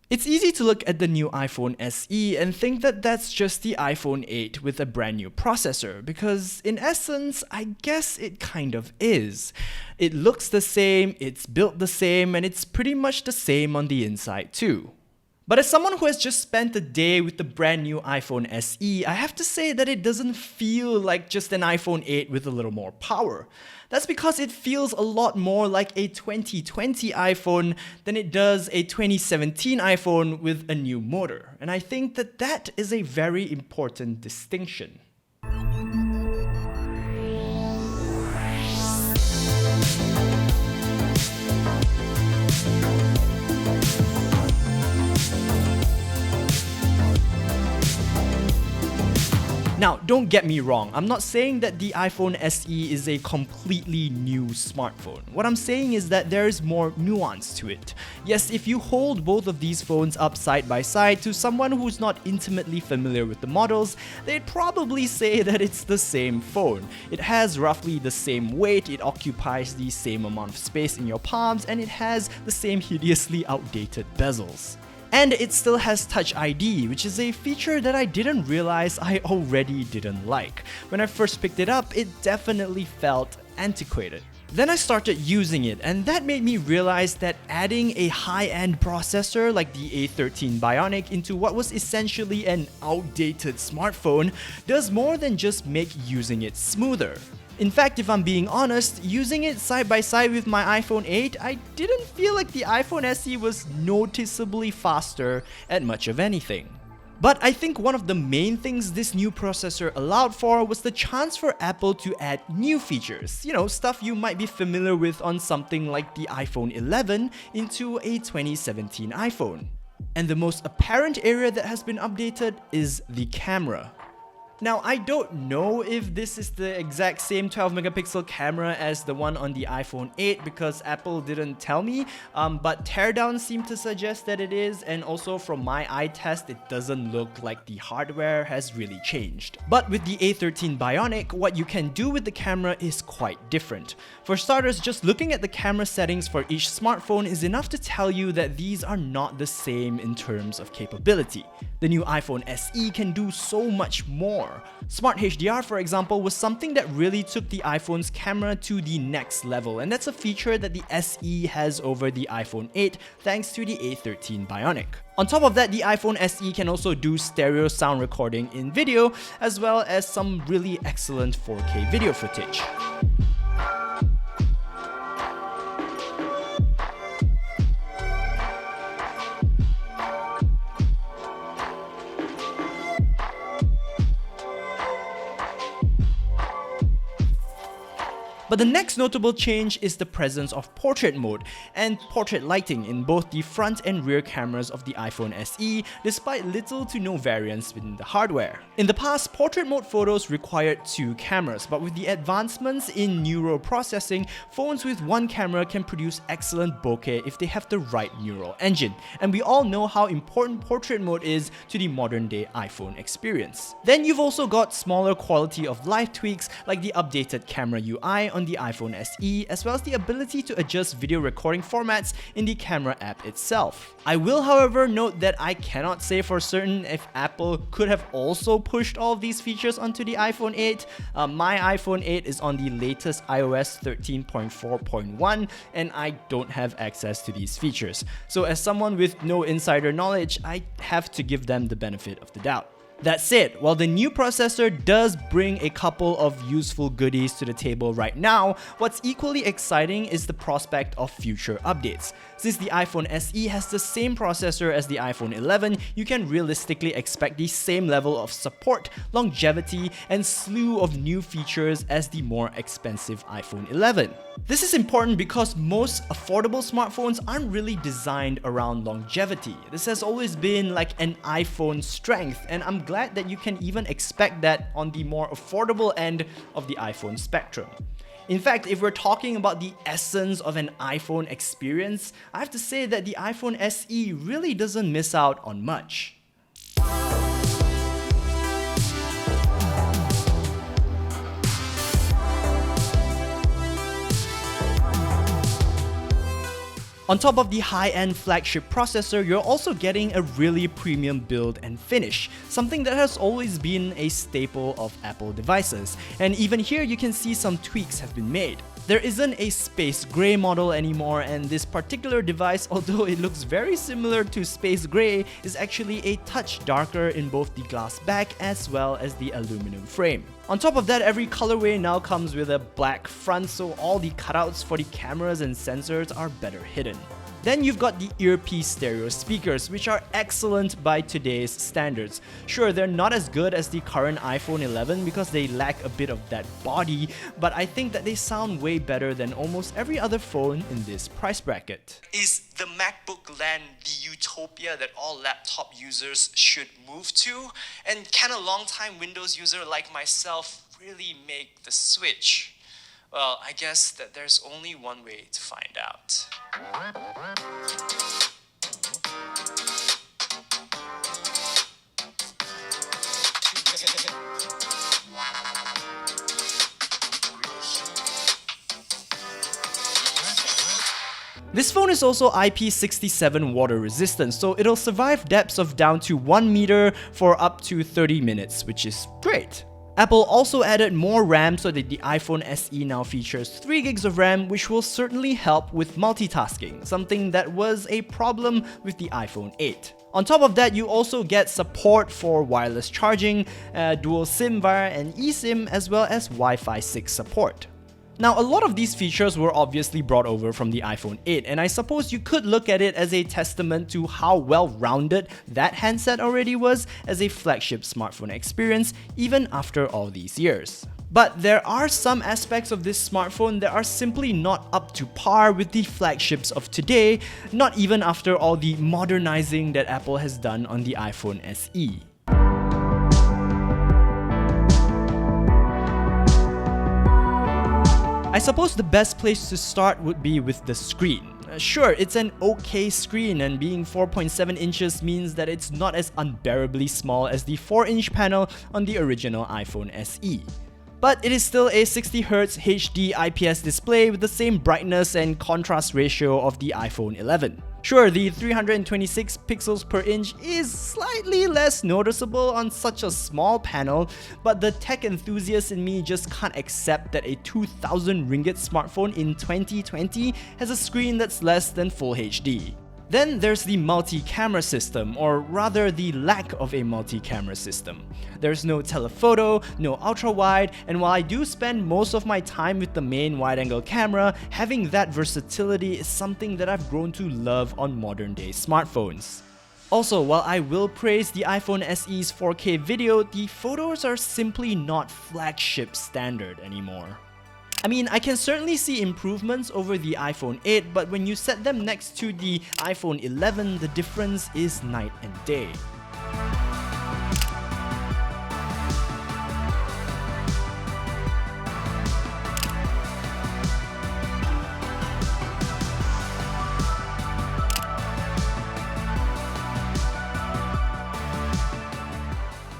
It's easy to look at the new iPhone SE and think that that's just the iPhone 8 with a brand new processor, because in essence, I guess it kind of is. It looks the same, it's built the same, and it's pretty much the same on the inside too. But as someone who has just spent a day with the brand new iPhone SE, I have to say that it doesn't feel like just an iPhone 8 with a little more power. That's because it feels a lot more like a 2020 iPhone than it does a 2017 iPhone with a new motor. And I think that that is a very important distinction. Now, don't get me wrong, I'm not saying that the iPhone SE is a completely new smartphone. What I'm saying is that there is more nuance to it. Yes, if you hold both of these phones up side by side to someone who's not intimately familiar with the models, they'd probably say that it's the same phone. It has roughly the same weight, it occupies the same amount of space in your palms, and it has the same hideously outdated bezels. And it still has Touch ID, which is a feature that I didn't realize I already didn't like. When I first picked it up, it definitely felt antiquated. Then I started using it, and that made me realize that adding a high-end processor like the A13 Bionic into what was essentially an outdated smartphone does more than just make using it smoother. In fact, if I'm being honest, using it side by side with my iPhone 8, I didn't feel like the iPhone SE was noticeably faster at much of anything. But I think one of the main things this new processor allowed for was the chance for Apple to add new features, stuff you might be familiar with on something like the iPhone 11 into a 2017 iPhone. And the most apparent area that has been updated is the camera. Now, I don't know if this is the exact same 12 megapixel camera as the one on the iPhone 8 because Apple didn't tell me, but teardowns seem to suggest that it is, and also from my eye test, it doesn't look like the hardware has really changed. But with the A13 Bionic, what you can do with the camera is quite different. For starters, just looking at the camera settings for each smartphone is enough to tell you that these are not the same in terms of capability. The new iPhone SE can do so much more. Smart HDR, for example, was something that really took the iPhone's camera to the next level, and that's a feature that the SE has over the iPhone 8 thanks to the A13 Bionic. On top of that, the iPhone SE can also do stereo sound recording in video, as well as some really excellent 4K video footage. But the next notable change is the presence of portrait mode and portrait lighting in both the front and rear cameras of the iPhone SE, despite little to no variance within the hardware. In the past, portrait mode photos required two cameras, but with the advancements in neural processing, phones with one camera can produce excellent bokeh if they have the right neural engine. And we all know how important portrait mode is to the modern day iPhone experience. Then you've also got smaller quality of life tweaks like the updated camera UI on the iPhone SE, as well as the ability to adjust video recording formats in the camera app itself. I will, however, note that I cannot say for certain if Apple could have also pushed all of these features onto the iPhone 8. My iPhone 8 is on the latest iOS 13.4.1 and I don't have access to these features. So as someone with no insider knowledge, I have to give them the benefit of the doubt. That said, while the new processor does bring a couple of useful goodies to the table right now, what's equally exciting is the prospect of future updates. Since the iPhone SE has the same processor as the iPhone 11, you can realistically expect the same level of support, longevity, and slew of new features as the more expensive iPhone 11. This is important because most affordable smartphones aren't really designed around longevity. This has always been like an iPhone strength, and I'm glad that you can even expect that on the more affordable end of the iPhone spectrum. In fact, if we're talking about the essence of an iPhone experience, I have to say that the iPhone SE really doesn't miss out on much. On top of the high-end flagship processor, you're also getting a really premium build and finish, something that has always been a staple of Apple devices. And even here you can see some tweaks have been made. There isn't a space gray model anymore, and this particular device, although it looks very similar to space gray, is actually a touch darker in both the glass back as well as the aluminum frame. On top of that, every colorway now comes with a black front, so all the cutouts for the cameras and sensors are better hidden. Then you've got the earpiece stereo speakers, which are excellent by today's standards. Sure, they're not as good as the current iPhone 11 because they lack a bit of that body, but I think that they sound way better than almost every other phone in this price bracket. Is the MacBook land the utopia that all laptop users should move to? And can a long-time Windows user like myself really make the switch? Well, I guess that there's only one way to find out. This phone is also IP67 water resistant, so it'll survive depths of down to 1 meter for up to 30 minutes, which is great. Apple also added more RAM so that the iPhone SE now features 3 gigs of RAM, which will certainly help with multitasking, something that was a problem with the iPhone 8. On top of that, you also get support for wireless charging, dual SIM via an eSIM, as well as Wi-Fi 6 support. Now, a lot of these features were obviously brought over from the iPhone 8, and I suppose you could look at it as a testament to how well-rounded that handset already was as a flagship smartphone experience, even after all these years. But there are some aspects of this smartphone that are simply not up to par with the flagships of today, not even after all the modernizing that Apple has done on the iPhone SE. I suppose the best place to start would be with the screen. Sure, it's an okay screen, and being 4.7 inches means that it's not as unbearably small as the 4-inch panel on the original iPhone SE. But it is still a 60Hz HD IPS display with the same brightness and contrast ratio of the iPhone 11. Sure, the 326 pixels per inch is slightly less noticeable on such a small panel, but the tech enthusiast in me just can't accept that a 2,000 ringgit smartphone in 2020 has a screen that's less than Full HD. Then there's the multi-camera system, or rather the lack of a multi-camera system. There's no telephoto, no ultra-wide, and while I do spend most of my time with the main wide-angle camera, having that versatility is something that I've grown to love on modern-day smartphones. Also, while I will praise the iPhone SE's 4K video, the photos are simply not flagship standard anymore. I mean, I can certainly see improvements over the iPhone 8, but when you set them next to the iPhone 11, the difference is night and day.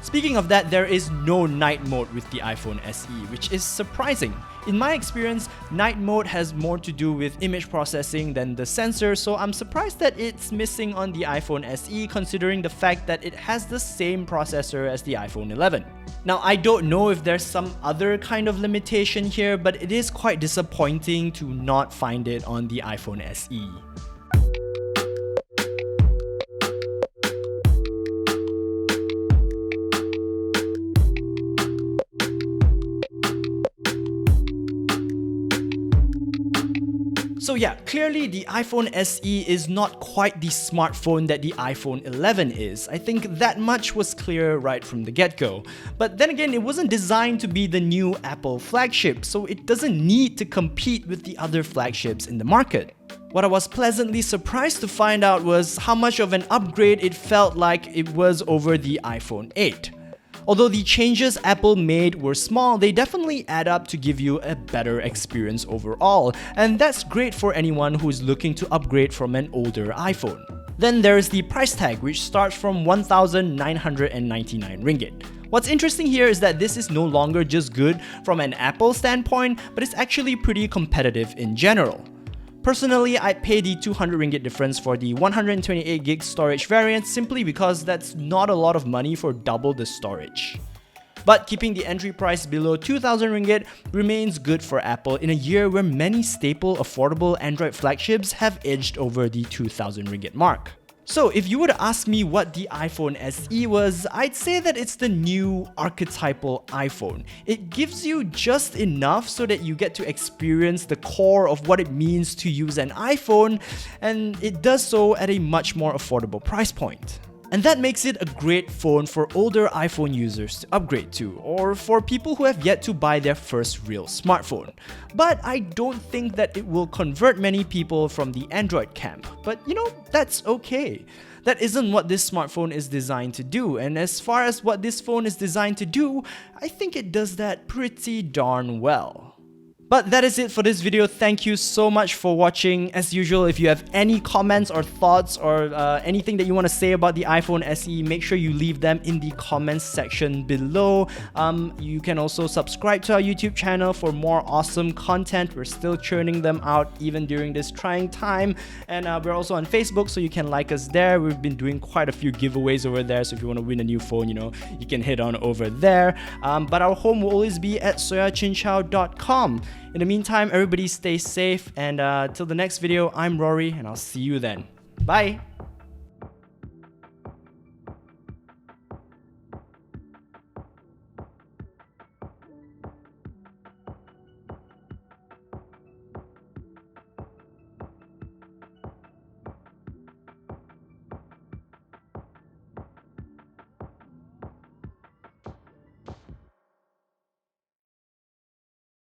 Speaking of that, there is no night mode with the iPhone SE, which is surprising. In my experience, night mode has more to do with image processing than the sensor, so I'm surprised that it's missing on the iPhone SE considering the fact that it has the same processor as the iPhone 11. Now, I don't know if there's some other kind of limitation here, but it is quite disappointing to not find it on the iPhone SE. So yeah, clearly the iPhone SE is not quite the smartphone that the iPhone 11 is. I think that much was clear right from the get-go. But then again, it wasn't designed to be the new Apple flagship, so it doesn't need to compete with the other flagships in the market. What I was pleasantly surprised to find out was how much of an upgrade it felt like it was over the iPhone 8. Although the changes Apple made were small, they definitely add up to give you a better experience overall, and that's great for anyone who's looking to upgrade from an older iPhone. Then there's the price tag, which starts from 1,999 ringgit. What's interesting here is that this is no longer just good from an Apple standpoint, but it's actually pretty competitive in general. Personally, I'd pay the 200 ringgit difference for the 128 gig storage variant simply because that's not a lot of money for double the storage. But keeping the entry price below 2,000 ringgit remains good for Apple in a year where many staple affordable Android flagships have edged over the 2,000 ringgit mark. So if you were to ask me what the iPhone SE was, I'd say that it's the new archetypal iPhone. It gives you just enough so that you get to experience the core of what it means to use an iPhone, and it does so at a much more affordable price point. And that makes it a great phone for older iPhone users to upgrade to, or for people who have yet to buy their first real smartphone. But I don't think that it will convert many people from the Android camp. But you know, that's okay. That isn't what this smartphone is designed to do, and as far as what this phone is designed to do, I think it does that pretty darn well. But that is it for this video. Thank you so much for watching. As usual, if you have any comments or thoughts or anything that you want to say about the iPhone SE, make sure you leave them in the comments section below. You can also subscribe to our YouTube channel for more awesome content. We're still churning them out even during this trying time. And we're also on Facebook, so you can like us there. We've been doing quite a few giveaways over there, so if you want to win a new phone, you know, you can head on over there. But our home will always be at soyachinchow.com. In the meantime, everybody stay safe, and till the next video, I'm Rory, and I'll see you then. Bye!